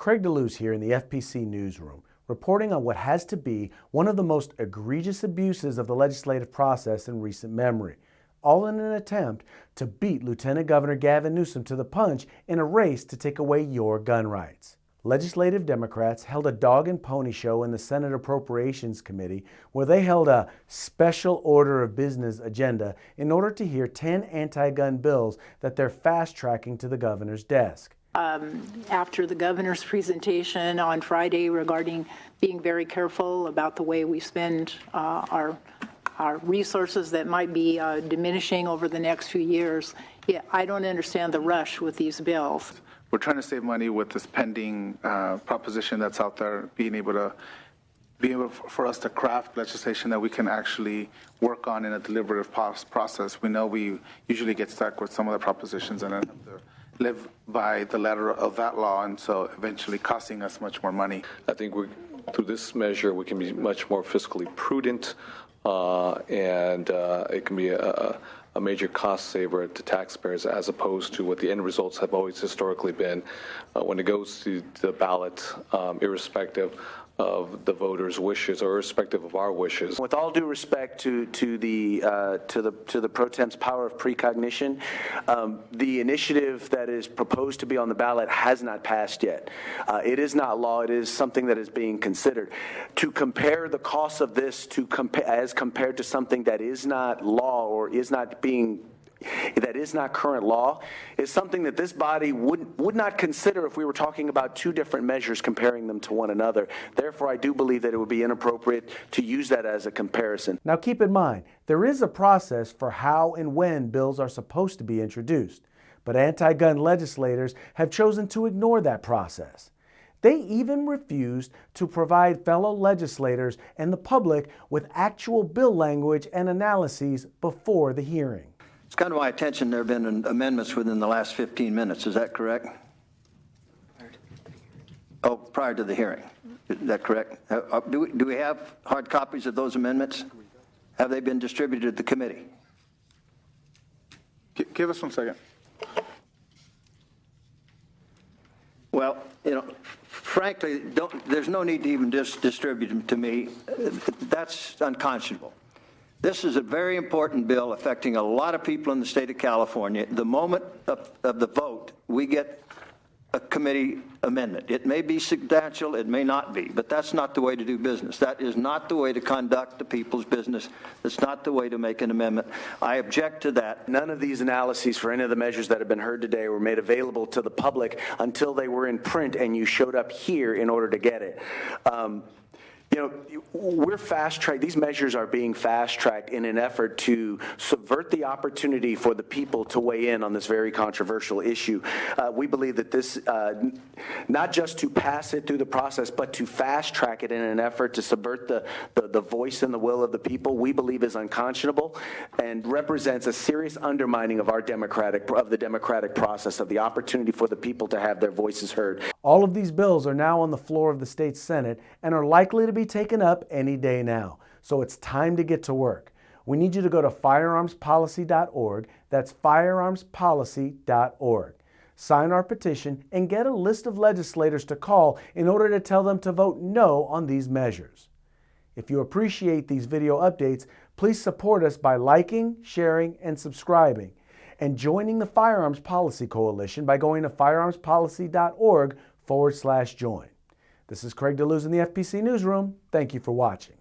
Craig DeLuz here in the FPC newsroom, reporting on what has to be one of the most egregious abuses of the legislative process in recent memory, all in an attempt to beat Lieutenant Governor Gavin Newsom to the punch in a race to take away your gun rights. Legislative Democrats held a dog and pony show in the Senate Appropriations Committee where they held a special order of business agenda in order to hear 10 anti-gun bills that they're fast-tracking to the governor's desk. After the governor's presentation on Friday regarding being very careful about the way we spend our resources that might be diminishing over the next few years, I don't understand the rush with these bills. We're trying to save money with this pending proposition that's out there, being able for us to craft legislation that we can actually work on in a deliberative process. We know we usually get stuck with some of the propositions and then have to live by the letter of that law, and so eventually costing us much more money. I think through this measure we can be much more fiscally prudent, and it can be a major cost saver to taxpayers, as opposed to what the end results have always historically been when it goes to the ballot, irrespective of the voters' wishes or irrespective of our wishes. With all due respect to the pro temp's power of precognition, the initiative that is proposed to be on the ballot has not passed yet. It is not law. It is something that is being considered. To compare the cost of this as compared to something that is not law or that is not current law is something that this body would not consider if we were talking about two different measures, comparing them to one another. Therefore, I do believe that it would be inappropriate to use that as a comparison. Now, keep in mind, there is a process for how and when bills are supposed to be introduced, but anti-gun legislators have chosen to ignore that process. They even refused to provide fellow legislators and the public with actual bill language and analyses before the hearing. It's come to my attention there have been amendments within the last 15 minutes. Is that correct? Oh, prior to the hearing. Is that correct? Do we have hard copies of those amendments? Have they been distributed to the committee? Give us 1 second. Well, frankly, there's no need to even just distribute them to me. That's unconscionable. This is a very important bill affecting a lot of people in the state of California. The moment of the vote, we get a committee amendment. It may be substantial, it may not be, but that's not the way to do business. That is not the way to conduct the people's business. That's not the way to make an amendment. I object to that. None of these analyses for any of the measures that have been heard today were made available to the public until they were in print and you showed up here in order to get it. We're fast-tracked. These measures are being fast-tracked in an effort to subvert the opportunity for the people to weigh in on this very controversial issue. We believe that this, not just to pass it through the process, but to fast-track it in an effort to subvert the voice and the will of the people, we believe is unconscionable and represents a serious undermining of the democratic process, of the opportunity for the people to have their voices heard. All of these bills are now on the floor of the state Senate and are likely to be taken up any day now. So it's time to get to work. We need you to go to firearmspolicy.org. That's firearmspolicy.org. Sign our petition and get a list of legislators to call in order to tell them to vote no on these measures. If you appreciate these video updates, please support us by liking, sharing, and subscribing, and joining the Firearms Policy Coalition by going to firearmspolicy.org/join. This is Craig DeLuz in the FPC Newsroom. Thank you for watching.